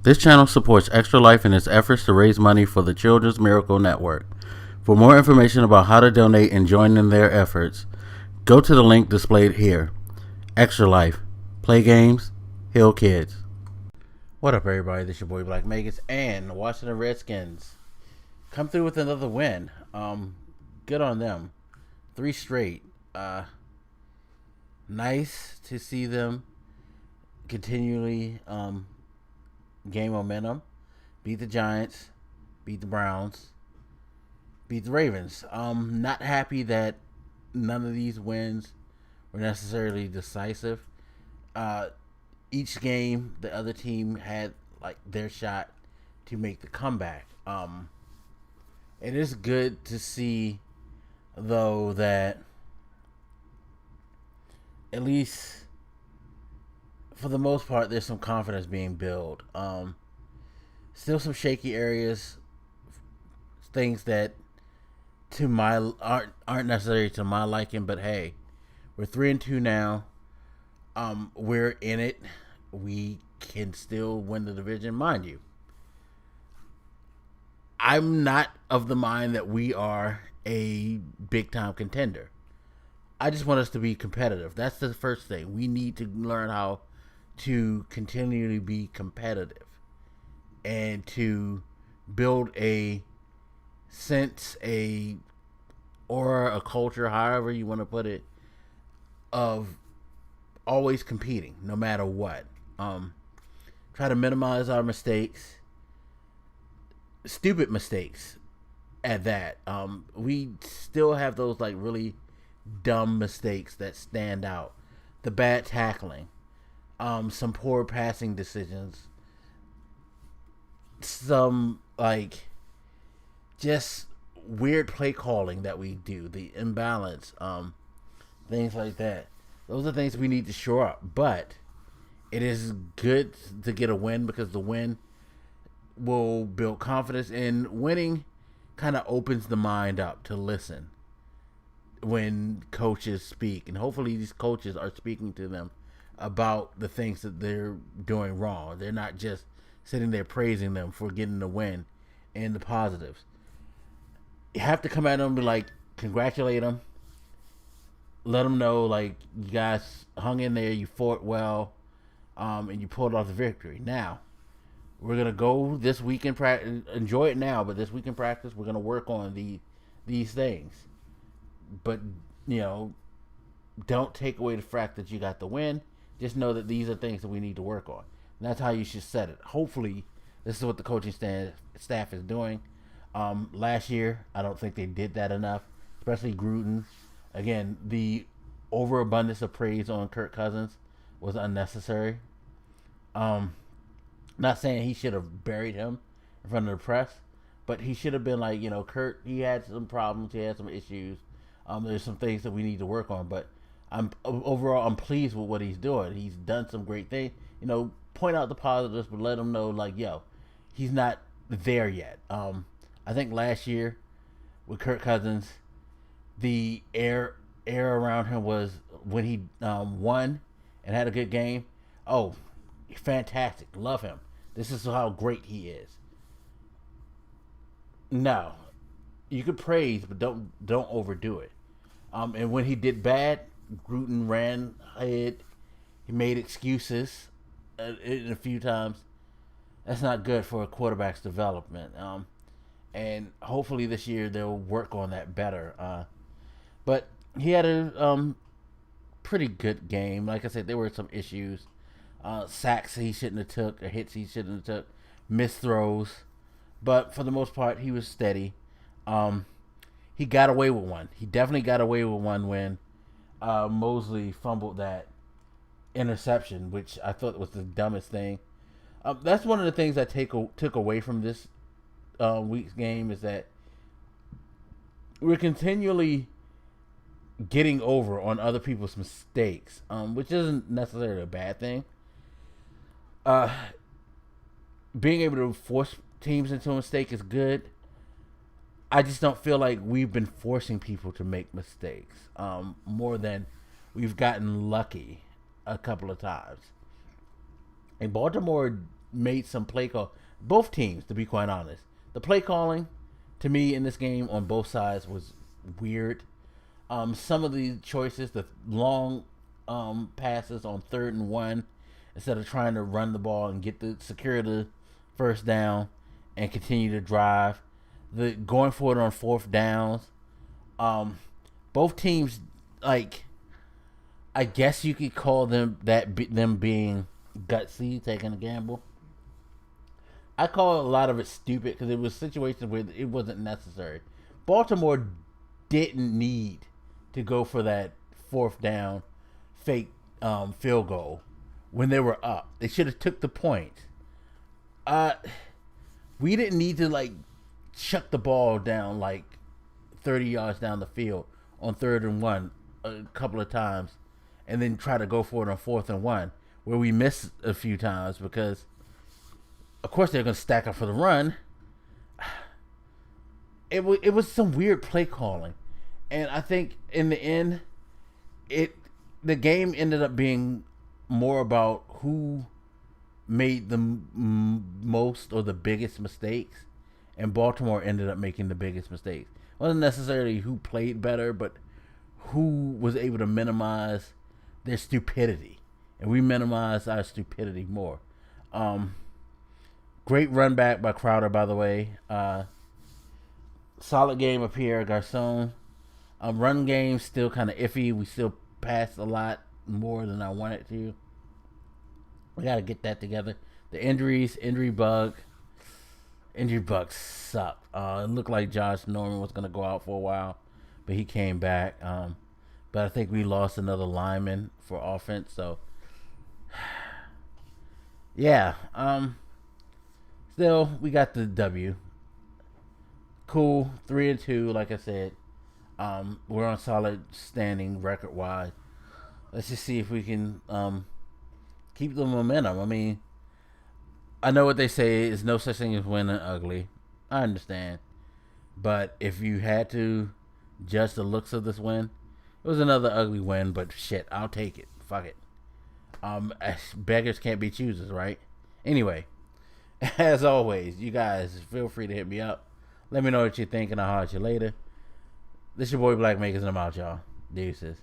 This channel supports Extra Life in its efforts to raise money for the Children's Miracle Network. For more information about how to donate and join in their efforts, go to the link displayed here. Extra Life. Play games, heal kids. What up, everybody? This is your boy Black Megas, and Washington Redskins come through with another win. Good on them. 3 straight. Nice to see them continually gain momentum. Beat the Giants, beat the Browns, beat the Ravens. Not happy that none of these wins were necessarily decisive. Each game, the other team had like their shot to make the comeback. It is good to see, though, that at least for the most part, there's some confidence being built. Still some shaky areas, things that to my aren't necessarily to my liking, but hey, we're 3-2 now. We're in it. We can still win the division, mind you. I'm not of the mind that we are a big time contender. I just want us to be competitive. That's the first thing. We need to learn how to continually be competitive and to build a sense, a aura, a culture, however you want to put it, of always competing no matter what. Try to minimize our mistakes, stupid mistakes at that. We still have those like really dumb mistakes that stand out. The bad tackling, some poor passing decisions, some like just weird play calling that we do, the imbalance, things like that. Those are things we need to shore up. But it is good to get a win because the win will build confidence, and winning kind of opens the mind up to listen when coaches speak, and hopefully these coaches are speaking to them about the things that they're doing wrong. They're not just sitting there praising them for getting the win and the positives. You have to come at them and be like, congratulate them, let them know like you guys hung in there, you fought well, and you pulled off the victory. Now we're gonna go this week in practice, enjoy it now, but this week in practice we're gonna work on these things. But don't take away the fact that you got the win. Just know that these are things that we need to work on. And that's how you should set it. Hopefully, this is what the coaching staff is doing. Last year, I don't think they did that enough, especially Gruden. Again, the overabundance of praise on Kirk Cousins was unnecessary. Not saying he should have buried him in front of the press, but he should have been like, Kurt, he had some problems, he had some issues. There's some things that we need to work on, but I'm pleased with what he's doing. He's done some great things. Point out the positives, but let him know, like, he's not there yet. I think last year with Kirk Cousins, the air around him was when he won and had a good game. Oh, fantastic! Love him. This is how great he is. No, you could praise, but don't overdo it. And when he did bad, Gruden ran ahead. He made excuses a few times. That's not good for a quarterback's development. And hopefully this year they'll work on that better. But he had a pretty good game. Like I said, there were some issues. Sacks he shouldn't have took, or hits he shouldn't have took, missed throws. But for the most part, he was steady. He got away with one. He definitely got away with one when Mosley fumbled that interception, which I thought was the dumbest thing. That's one of the things I took away from this week's game, is that we're continually getting over on other people's mistakes, which isn't necessarily a bad thing. Being able to force teams into a mistake is good. I just don't feel like we've been forcing people to make mistakes more than we've gotten lucky a couple of times. And Baltimore made some play call. Both teams, to be quite honest, the play calling to me in this game on both sides was weird. Some of the choices, the long passes on 3rd and 1, instead of trying to run the ball and secure the first down and continue to drive, the going for it on 4th downs. Both teams, like, I guess you could call them them being gutsy, taking a gamble. I call a lot of it stupid because it was situations where it wasn't necessary. Baltimore didn't need to go for that 4th down fake field goal when they were up. They should have took the point. We didn't need to like chuck the ball down like 30 yards down the field on 3rd and 1 a couple of times, and then try to go for it on 4th and 1 where we missed a few times because, of course, they're going to stack up for the run. It was some weird play calling, and I think in the end, the game ended up being more about who made the most or the biggest mistakes, and Baltimore ended up making the biggest mistakes. It wasn't necessarily who played better, but who was able to minimize their stupidity, and we minimized our stupidity more. Great run back by Crowder, by the way. Solid game of Pierre Garçon. Run game still kind of iffy. We still passed a lot more than I wanted to. We got to get that together. The injury bug sucked. It looked like Josh Norman was going to go out for a while, but he came back. But I think we lost another lineman for offense. So, yeah. Still, we got the W. Cool, 3-2. Like I said, we're on solid standing record-wise. Let's just see if we can keep the momentum. I mean, I know what they say is no such thing as winning ugly. I understand, but if you had to judge the looks of this win, it was another ugly win. But shit, I'll take it. Fuck it. Beggars can't be choosers, right? Anyway. As always, you guys feel free to hit me up. Let me know what you think, and I'll holler at you later. This your boy Black Makers, and I'm out, y'all. Deuces.